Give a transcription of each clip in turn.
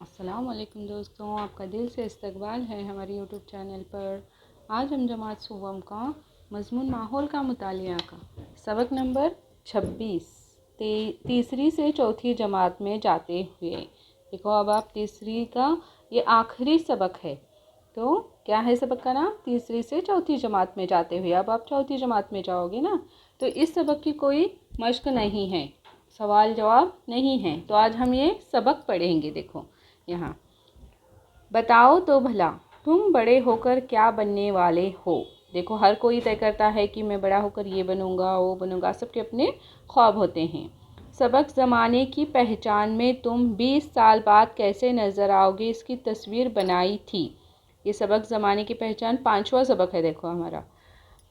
अस्सलाम वालेकुम दोस्तों, आपका दिल से इस्तकबाल है हमारे यूट्यूब चैनल पर। आज हम जमात सुवम का मज़मून माहौल का मुतालिया का सबक नंबर 26 तीसरी से चौथी जमात में जाते हुए। देखो, अब आप तीसरी का ये आखिरी सबक है। तो क्या है सबक का नाम? तीसरी से चौथी जमात में जाते हुए। अब आप चौथी जमात में जाओगे ना, तो इस सबक की कोई मश्क नहीं है, सवाल जवाब नहीं है। तो आज हम ये सबक पढ़ेंगे। देखो यहाँ, बताओ तो भला तुम बड़े होकर क्या बनने वाले हो। देखो, हर कोई तय करता है कि मैं बड़ा होकर ये बनूंगा वो बनूंगा, सबके अपने ख्वाब होते हैं। सबक ज़माने की पहचान में तुम 20 साल बाद कैसे नज़र आओगे, इसकी तस्वीर बनाई थी। ये सबक ज़माने की पहचान 5वां सबक है। देखो हमारा,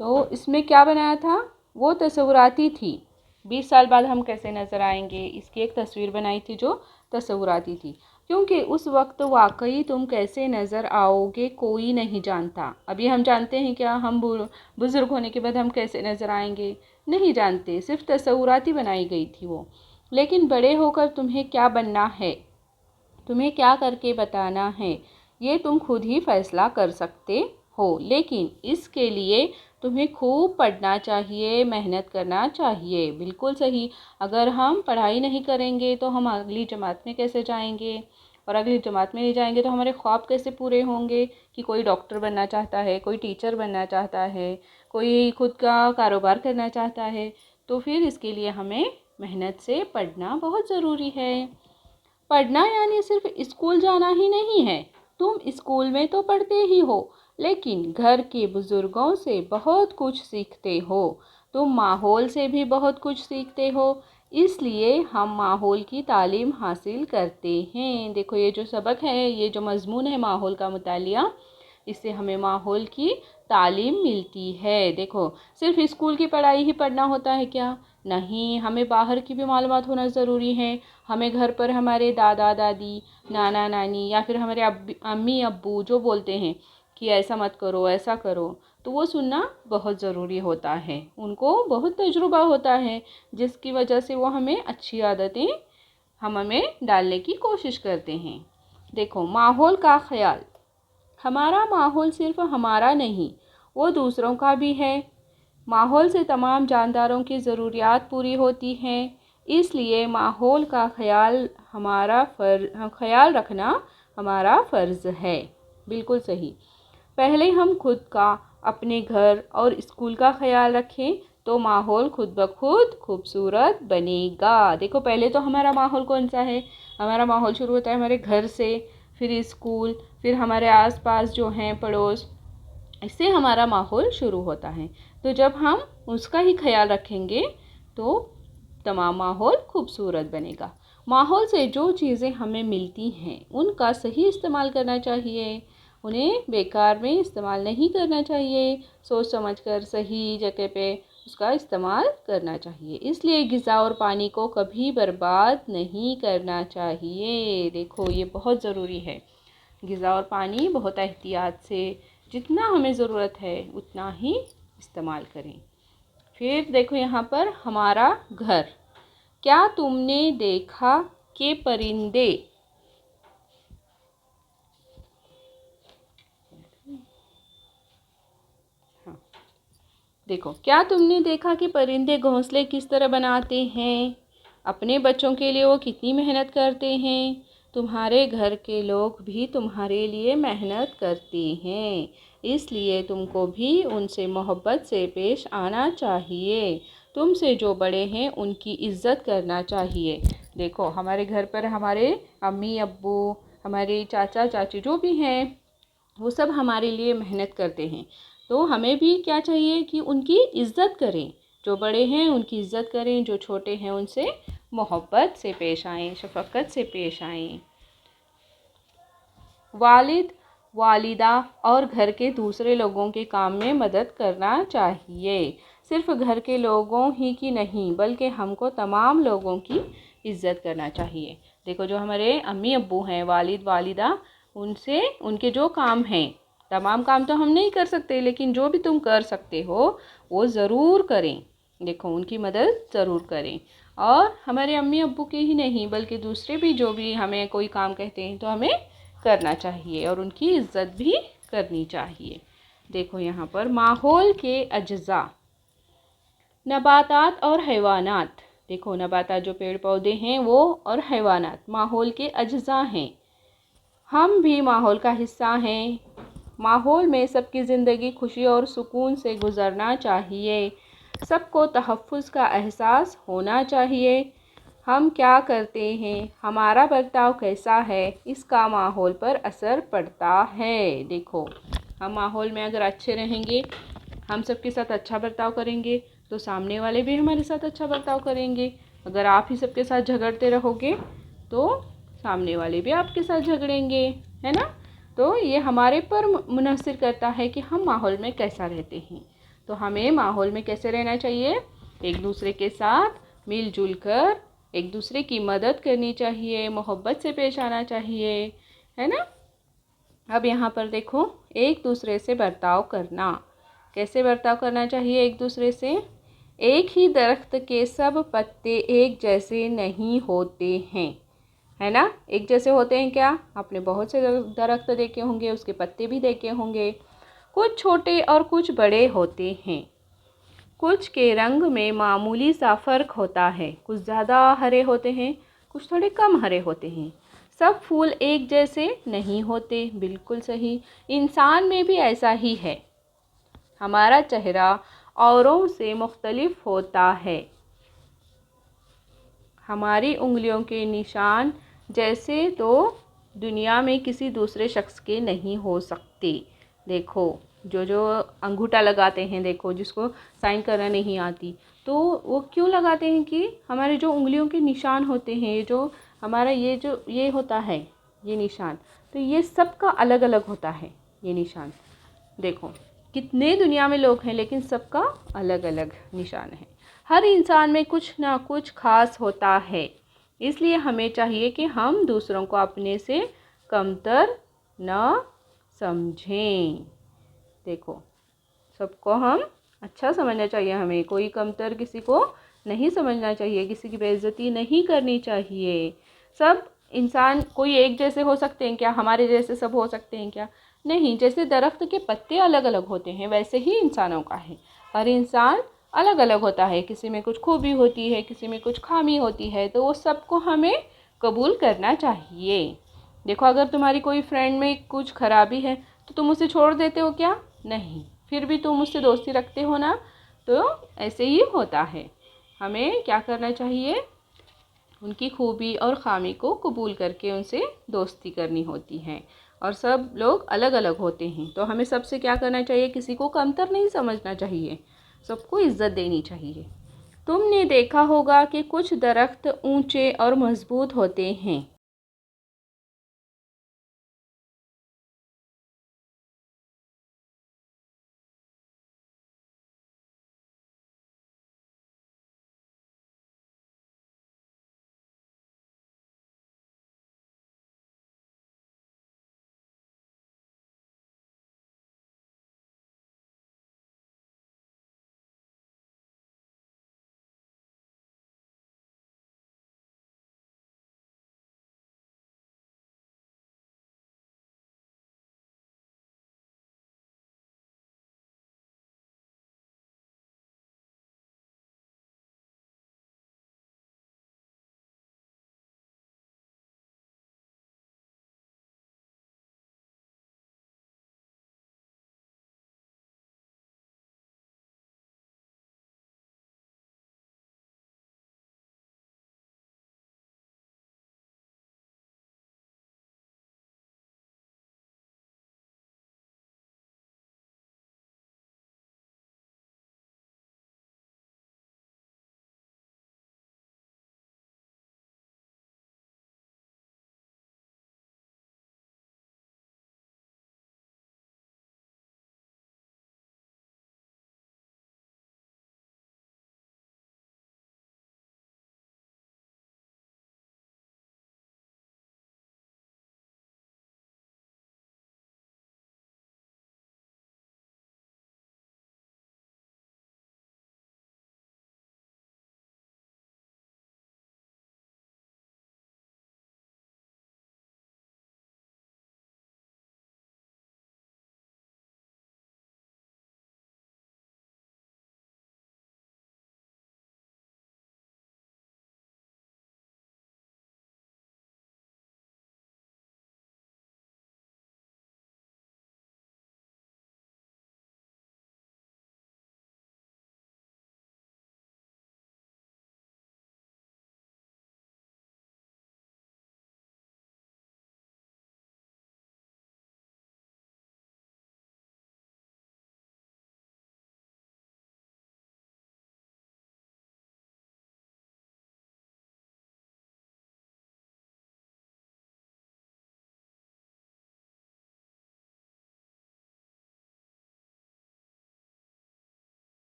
तो इसमें क्या बनाया था? वो तस्वुराती थी। 20 साल बाद हम कैसे नज़र आएंगे, इसकी एक तस्वीर बनाई थी जो तस्वुराती थी। क्योंकि उस वक्त वाकई तुम कैसे नज़र आओगे कोई नहीं जानता। अभी हम जानते हैं क्या, हम बुज़ुर्ग होने के बाद हम कैसे नज़र आएंगे? नहीं जानते, सिर्फ तस्वुराती बनाई गई थी वो। लेकिन बड़े होकर तुम्हें क्या बनना है, तुम्हें क्या करके बताना है, ये तुम खुद ही फैसला कर सकते हो। लेकिन इसके लिए तुम्हें खूब पढ़ना चाहिए, मेहनत करना चाहिए। बिल्कुल सही। अगर हम पढ़ाई नहीं करेंगे तो हम अगली जमात में कैसे जाएंगे, और अगली जमात में नहीं जाएंगे तो हमारे ख्वाब कैसे पूरे होंगे? कि कोई डॉक्टर बनना चाहता है, कोई टीचर बनना चाहता है, कोई खुद का कारोबार करना चाहता है। तो फिर इसके लिए हमें मेहनत से पढ़ना बहुत ज़रूरी है। पढ़ना यानी सिर्फ स्कूल जाना ही नहीं है। तुम स्कूल में तो पढ़ते ही हो, लेकिन घर के बुजुर्गों से बहुत कुछ सीखते हो। तुम माहौल से भी बहुत कुछ सीखते हो। इसलिए हम माहौल की तालीम हासिल करते हैं। देखो, ये जो सबक है, ये जो मजमून है माहौल का मुतालिया, इससे हमें माहौल की तालीम मिलती है। देखो, सिर्फ स्कूल की पढ़ाई ही पढ़ना होता है क्या? नहीं, हमें बाहर की भी मालूमात होना ज़रूरी है। हमें घर पर हमारे दादा दादी, नाना नानी या फिर हमारे अम्मी अब्बू जो बोलते हैं कि ऐसा मत करो ऐसा करो, तो वो सुनना बहुत ज़रूरी होता है। उनको बहुत तजुर्बा होता है, जिसकी वजह से वो हमें अच्छी आदतें हमें डालने की कोशिश करते हैं। देखो, माहौल का ख्याल। हमारा माहौल सिर्फ हमारा नहीं, वो दूसरों का भी है। माहौल से तमाम जानदारों की ज़रूरियात पूरी होती हैं। इसलिए माहौल का ख्याल रखना हमारा फ़र्ज़ है। बिल्कुल सही। पहले हम खुद का, अपने घर और स्कूल का ख्याल रखें तो माहौल खुद ब खुद खूबसूरत बनेगा। देखो, पहले तो हमारा माहौल कौन सा है? हमारा माहौल शुरू होता है हमारे घर से, फिर स्कूल, फिर हमारे आसपास जो हैं पड़ोस, इससे हमारा माहौल शुरू होता है। तो जब हम उसका ही ख्याल रखेंगे तो तमाम माहौल खूबसूरत बनेगा। माहौल से जो चीज़ें हमें मिलती हैं उनका सही इस्तेमाल करना चाहिए, उन्हें बेकार में इस्तेमाल नहीं करना चाहिए। सोच समझकर सही जगह पे उसका इस्तेमाल करना चाहिए। इसलिए ग़िज़ा और पानी को कभी बर्बाद नहीं करना चाहिए। देखो, ये बहुत ज़रूरी है। ग़िज़ा और पानी बहुत एहतियात से, जितना हमें ज़रूरत है उतना ही इस्तेमाल करें। फिर देखो यहाँ पर, हमारा घर। क्या तुमने देखा कि परिंदे हाँ, देखो, क्या तुमने देखा कि परिंदे घोंसले किस तरह बनाते हैं? अपने बच्चों के लिए वो कितनी मेहनत करते हैं। तुम्हारे घर के लोग भी तुम्हारे लिए मेहनत करते हैं, इसलिए तुमको भी उनसे मोहब्बत से पेश आना चाहिए। तुमसे जो बड़े हैं उनकी इज़्ज़त करना चाहिए। देखो, हमारे घर पर हमारे अम्मी अब्बू, हमारे चाचा चाची जो भी हैं, वो सब हमारे लिए मेहनत करते हैं। तो हमें भी क्या चाहिए कि उनकी इज़्ज़त करें। जो बड़े हैं उनकी इज़्ज़त करें, जो छोटे हैं उनसे मोहब्बत से पेश आएँ, शफ़क़त से पेश आएँ। वालिद, वालिदा और घर के दूसरे लोगों के काम में मदद करना चाहिए। सिर्फ घर के लोगों ही की नहीं, बल्कि हमको तमाम लोगों की इज़्ज़त करना चाहिए। देखो, जो हमारे अम्मी अब्बू हैं, वालिद वालिदा, उनसे उनके जो काम हैं, तमाम काम तो हम नहीं कर सकते, लेकिन जो भी तुम कर सकते हो वो ज़रूर करें। देखो, उनकी मदद ज़रूर करें। और हमारे अम्मी अब्बू के ही नहीं बल्कि दूसरे भी जो भी हमें कोई काम कहते हैं तो हमें करना चाहिए और उनकी इज़्ज़त भी करनी चाहिए। देखो यहाँ पर माहौल के अज्जा, नबातात और हैवानात। देखो नबातात जो पेड़ पौधे हैं वो और हैवानात माहौल के अज्जा हैं। हम भी माहौल का हिस्सा हैं। माहौल में सबकी ज़िंदगी खुशी और सुकून से गुज़रना चाहिए। सबको तहफ़्फ़ुज़ का एहसास होना चाहिए। हम क्या करते हैं, हमारा बर्ताव कैसा है, इसका माहौल पर असर पड़ता है। देखो हम माहौल में अगर अच्छे रहेंगे, हम सबके साथ अच्छा बर्ताव करेंगे तो सामने वाले भी हमारे साथ अच्छा बर्ताव करेंगे। अगर आप ही सबके साथ झगड़ते रहोगे तो सामने वाले भी आपके साथ झगड़ेंगे, है ना। तो ये हमारे पर मुनहसिर करता है कि हम माहौल में कैसा रहते हैं। तो हमें माहौल में कैसे रहना चाहिए, एक दूसरे के साथ मिलजुल कर एक दूसरे की मदद करनी चाहिए, मोहब्बत से पेश आना चाहिए, है ना। अब यहाँ पर देखो एक दूसरे से बर्ताव करना, कैसे बर्ताव करना चाहिए एक दूसरे से। एक ही दरख्त के सब पत्ते एक जैसे नहीं होते हैं, है ना। एक जैसे होते हैं क्या, आपने बहुत से दरख्त देखे होंगे, उसके पत्ते भी देखे होंगे। कुछ छोटे और कुछ बड़े होते हैं। कुछ के रंग में मामूली सा फ़र्क होता है, कुछ ज़्यादा हरे होते हैं, कुछ थोड़े कम हरे होते हैं। सब फूल एक जैसे नहीं होते, बिल्कुल सही। इंसान में भी ऐसा ही है, हमारा चेहरा औरों से मुख्तलिफ होता है। हमारी उंगलियों के निशान जैसे तो दुनिया में किसी दूसरे शख्स के नहीं हो सकते। देखो जो अंगूठा लगाते हैं, देखो जिसको साइन करना नहीं आती, तो वो क्यों लगाते हैं कि हमारे जो उंगलियों के निशान होते हैं, जो हमारा ये होता है ये निशान, तो ये सबका अलग अलग होता है ये निशान। देखो कितने दुनिया में लोग हैं लेकिन सबका अलग अलग निशान है। हर इंसान में कुछ ना कुछ खास होता है, इसलिए हमें चाहिए कि हम दूसरों को अपने से कमतर न समझें। देखो सबको हम अच्छा समझना चाहिए, हमें कोई कमतर किसी को नहीं समझना चाहिए, किसी की बेइज्जती नहीं करनी चाहिए। सब इंसान कोई एक जैसे हो सकते हैं क्या, हमारे जैसे सब हो सकते हैं क्या, नहीं। जैसे दरख्त के पत्ते अलग अलग होते हैं वैसे ही इंसानों का है, हर इंसान अलग अलग होता है। किसी में कुछ खूबी होती है, किसी में कुछ खामी होती है, तो वो सबको हमें कबूल करना चाहिए। देखो अगर तुम्हारी कोई फ्रेंड में कुछ खराबी है तो तुम उसे छोड़ देते हो क्या, नहीं, फिर भी तुम उससे दोस्ती रखते हो ना। तो ऐसे ही होता है, हमें क्या करना चाहिए, उनकी खूबी और ख़ामी को कबूल करके उनसे दोस्ती करनी होती है। और सब लोग अलग अलग होते हैं, तो हमें सबसे क्या करना चाहिए, किसी को कमतर नहीं समझना चाहिए, सबको इज़्ज़त देनी चाहिए। तुमने देखा होगा कि कुछ दरख्त ऊंचे और मजबूत होते हैं,